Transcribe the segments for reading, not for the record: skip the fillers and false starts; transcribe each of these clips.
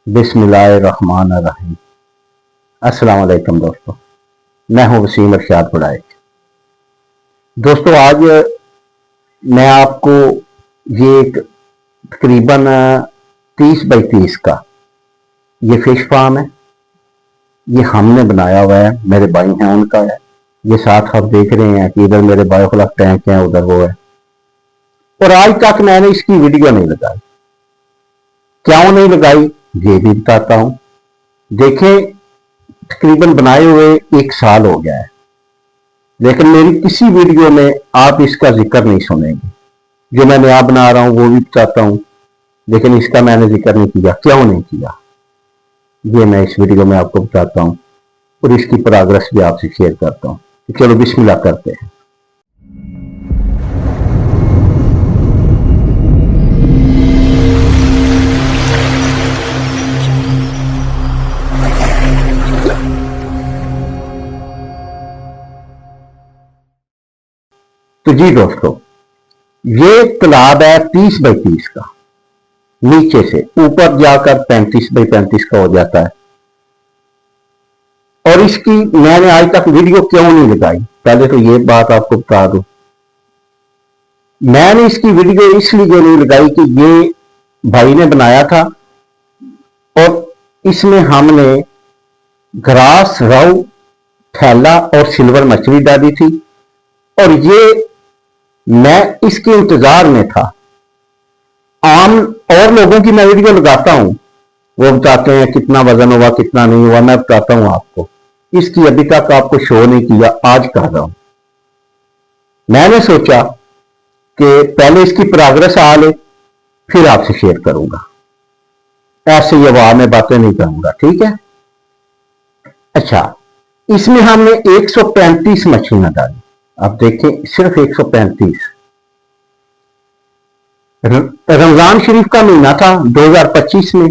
बिस्मिल्लाहिर्रहमानिर्रहीम। अस्सलाम वालेकुम दोस्तों, मैं हूं वसीम अरशाद बुड़ाई। दोस्तों, आज मैं आपको ये एक तकरीबन 30 बाई 30 का ये फिश फार्म है। ये हमने बनाया हुआ है, मेरे भाई हैं उनका है। ये साथ आप देख रहे हैं कि इधर मेरे बायोफ्लक टैंक हैं, उधर वो है। और आज तक मैंने इसकी वीडियो नहीं लगाई। क्यों नहीं लगाई ये भी बताता हूं। देखें, तकरीबन बनाए हुए 1 साल हो गया है, लेकिन मेरी किसी वीडियो में आप इसका जिक्र नहीं सुनेंगे। जो मैं नया बना रहा हूं वो भी बताता हूं, लेकिन इसका मैंने जिक्र नहीं किया। क्यों नहीं किया ये मैं इस वीडियो में आपको बताता हूं, और इसकी प्रोग्रेस भी आपसे शेयर करता हूं। तो चलो बिस्मिल्लाह करते हैं। तो जी दोस्तों, ये तालाब है 30 बाई 30 का। नीचे से ऊपर जाकर 35 बाई 35 का हो जाता है। और इसकी मैंने आज तक वीडियो क्यों नहीं लगाई, पहले तो ये बात आपको बता दूं। मैंने इसकी वीडियो इसलिए नहीं लगाई कि ये भाई ने बनाया था, और इसमें हमने ग्रास, राउ, थैला और सिल्वर मछली डाली थी। और ये मैं इसके इंतजार में था। आम और लोगों की मैं वीडियो लगाता हूं, वो बताते हैं कितना वजन हुआ कितना नहीं हुआ, मैं बताता हूं आपको। इसकी अभी तक आपको शो नहीं किया, आज कर रहा हूं। मैंने सोचा कि पहले इसकी प्रोग्रेस आ ले, फिर आपसे शेयर करूंगा। ऐसे ये वाह में बातें नहीं करूंगा, ठीक है। अच्छा, इसमें हमने 135 मछलियां डाली। अब देखें, सिर्फ 135। रमजान शरीफ का महीना था 2025 में।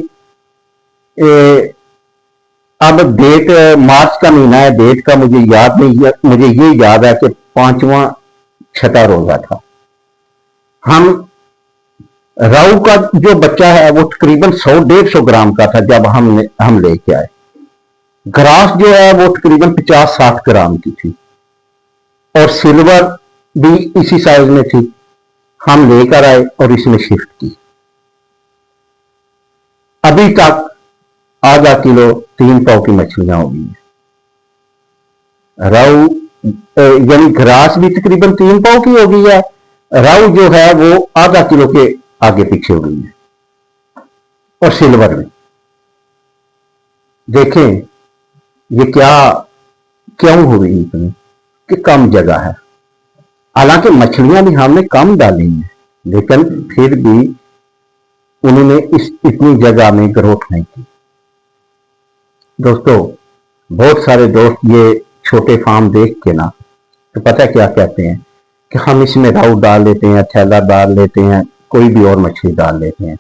अब डेट मार्च का महीना है, डेट का मुझे याद नहीं है। मुझे ये याद है कि 5वां 6ठा रोजा था। हम राऊ का जो बच्चा है वो तकरीबन 100-150 ग्राम का था जब हम लेके आए। ग्रास जो है वो तकरीबन 50-60 ग्राम की थी, और सिल्वर भी इसी साइज में थी। हम लेकर आए और इसमें शिफ्ट की। अभी तक आधा किलो 3 पाव की मछलियां हो गई हैं। राऊ यानी ग्रास भी तकरीबन 3 पाव की हो गई है। राऊ जो है वो आधा किलो के आगे पीछे हो गई है, और सिल्वर में देखें ये क्या क्यों हो रही इतनी, कि कम जगह है। हालांकि मछलियां भी हमने कम डाली हैं, लेकिन फिर भी उन्होंने इतनी जगह में ग्रोथ नहीं की। दोस्तों, बहुत सारे दोस्त ये छोटे फार्म देख के ना, तो पता क्या कहते हैं कि हम इसमें राऊ डाल लेते हैं, थैला डाल लेते हैं, कोई भी और मछली डाल लेते हैं।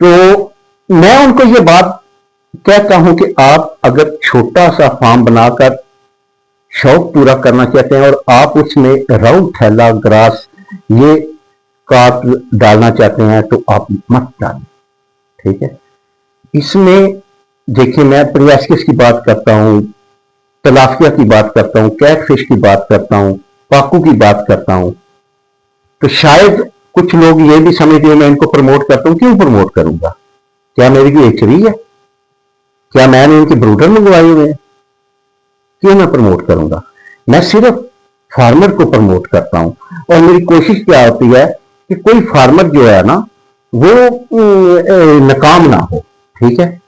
तो मैं उनको ये बात कहता हूं कि आप अगर छोटा सा फार्म बनाकर शौक पूरा करना चाहते हैं, और आप उसमें राऊ, थैला, ग्रास ये काट डालना चाहते हैं, तो आप मत डालें, ठीक है। इसमें देखिए, मैं प्रियास्किस की बात करता हूं, तलाफिया की बात करता हूं, कैटफिश की बात करता हूं, पाकू की बात करता हूं। तो शायद कुछ लोग ये भी समझते हैं मैं इनको प्रमोट करता हूं। क्यों प्रमोट करूंगा? क्या मेरी कोई एचरी है? क्या मैंने इनके ब्रूडर मंगवाए हुए हैं? क्यों मैं प्रमोट करूंगा? मैं सिर्फ फार्मर को प्रमोट करता हूं। और मेरी कोशिश क्या होती है कि कोई फार्मर जो है ना वो नाकाम ना हो, ठीक है।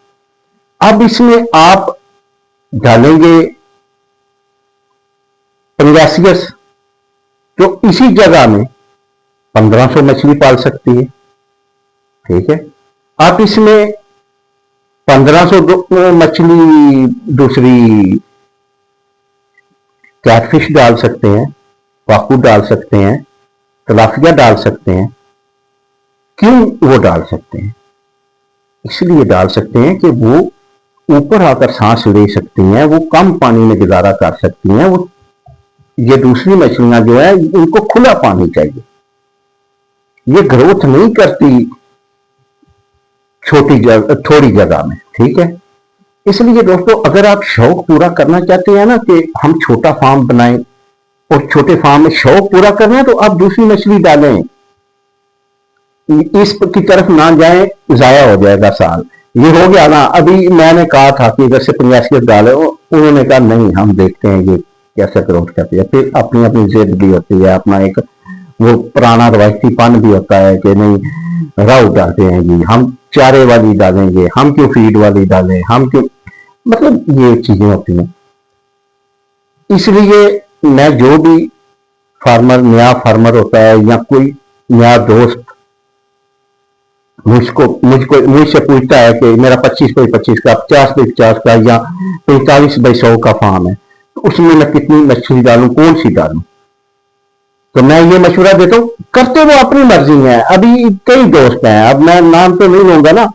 अब इसमें आप डालेंगे पंगासियस, तो इसी जगह में 1500 मछली पाल सकती है, ठीक है। आप इसमें 1500 मछली दूसरी कैटफिश डाल सकते हैं, पाकू डाल सकते हैं, तलाफिया डाल सकते हैं। क्यों वो डाल सकते हैं? इसलिए डाल सकते हैं कि वो ऊपर आकर सांस ले सकती हैं, वो कम पानी में गुजारा कर सकती हैं। वो ये दूसरी मछलियां जो है इनको खुला पानी चाहिए, ये ग्रोथ नहीं करती थोड़ी जगह में, ठीक है। इसलिए दोस्तों, अगर आप शौक पूरा करना चाहते हैं ना कि हम छोटा फार्म बनाएं और छोटे फार्म में शौक पूरा करना है, तो आप दूसरी मछली डालें, इस की तरफ ना जाएं, जाया हो जाएगा साल। ये हो गया ना। अभी मैंने कहा था कि जैसे 85 डाले, उन्होंने कहा नहीं, हम देखते हैं ये कैसे ग्रोथ करती है। फिर अपनी अपनी जिद भी होती है, अपना एक वो पुराना रवायतीपन भी होता है कि नहीं राउ डालते हैं जी, हम चारे वाली डालेंगे, हम क्यों फीड वाली डालें, हम क्यों, मतलब ये चीजें होती हैं। इसलिए मैं जो भी फार्मर, नया फार्मर होता है या कोई नया दोस्त मुझसे पूछता है कि मेरा 25x25 का, 50x50 का या 45x100 का फार्म है, तो उसमें मैं कितनी मछली डालूं, कौन सी डालूं, तो मैं ये मशवरा देता हूं। करते वो अपनी मर्जी है। अभी कई दोस्त हैं, अब मैं नाम तो नहीं लूंगा ना,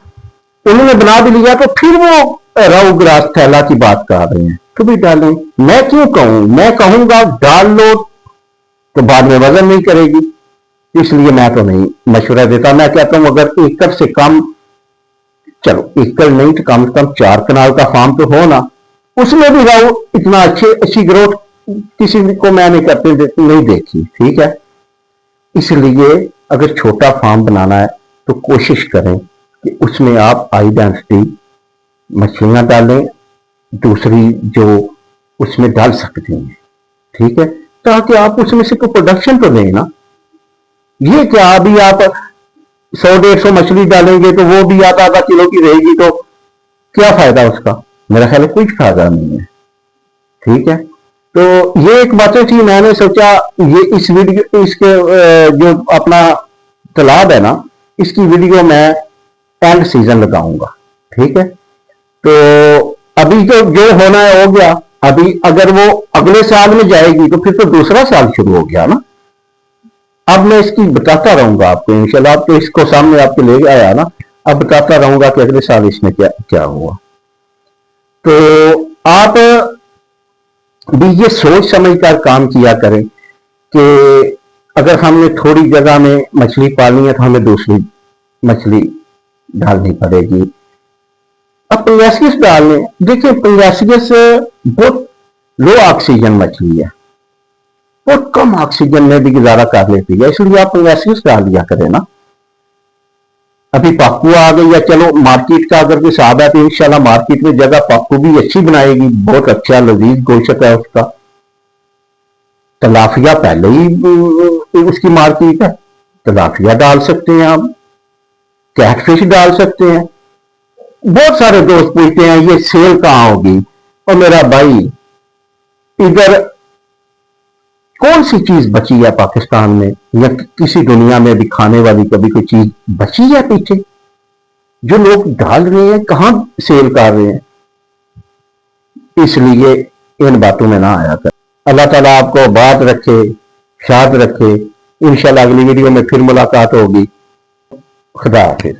उन्होंने बना भी लिया तो फिर वो राउ ग्रास थैला की बात कर रहे हैं, तो भी डालें। मैं क्यों कहूं, मैं कहूंगा डाल लो तो बाद में वजन नहीं करेगी, इसलिए मैं तो नहीं मशवरा देता। मैं कहता हूं अगर एकड़ से कम, चलो एकड़ नहीं तो कम से कम 4 कनाल का फार्म तो हो ना, उसमें भी राउ इतना अच्छी ग्रोथ किसी को मैंने करते नहीं देखी, ठीक है। इसलिए अगर छोटा फार्म बनाना है तो कोशिश करें कि उसमें आप हाई डेंसिटी मछलियां डालें, दूसरी जो उसमें डाल सकते हैं, ठीक है, ताकि आप उसमें से कोई प्रोडक्शन तो दें ना। ये क्या अभी आप 100-150 मछली डालेंगे तो वो भी आधा किलो की रहेगी, तो क्या फायदा उसका, मेरा ख्याल है कोई फायदा नहीं है, ठीक है। तो ये एक बातें थी, मैंने सोचा ये इस वीडियो, इसके जो अपना तालाब है ना, इसकी वीडियो मैं एंड सीजन लगाऊंगा, ठीक है। तो अभी तो जो होना है हो गया। अभी अगर वो अगले साल में जाएगी तो फिर तो दूसरा साल शुरू हो गया ना। अब मैं इसकी बताता रहूंगा आपको इंशाल्लाह, आप तो इसको सामने आपके ले आया ना, अब बताता रहूंगा कि अगले साल इसमें क्या क्या हुआ। तो आप भी ये सोच समझ कर काम किया करें कि अगर हमने थोड़ी जगह में मछली पालनी है तो हमें दूसरी मछली डालनी पड़ेगी। अब पंगासियस डालने, देखिए पंगासियस बहुत लो ऑक्सीजन मछली है, बहुत कम ऑक्सीजन में भी गुजारा कर लेती है, इसलिए आप पंगासियस डाल दिया करें ना। अभी पाकू आ गई है, चलो मार्केट का अगर कोई हिसाब है तो इंशाल्लाह मार्केट में जगह पाकू भी अच्छी बनाएगी, बहुत अच्छा लजीज गोश्त है उसका। तलाफिया पहले ही उसकी मार्केट है, तलाफिया डाल सकते हैं आप, कैटफिश डाल सकते हैं। बहुत सारे दोस्त पूछते हैं ये सेल कहां होगी, और मेरा भाई इधर कौन सी चीज बची है पाकिस्तान में या किसी दुनिया में भी खाने वाली कभी कोई चीज बची है पीछे, जो लोग डाल रहे हैं कहां सेल कर रहे हैं। इसलिए इन बातों में ना आया कर। अल्लाह ताला आपको बात रखे, शाद रखे। इंशाल्लाह अगली वीडियो में फिर मुलाकात होगी। खुदा हाफिज।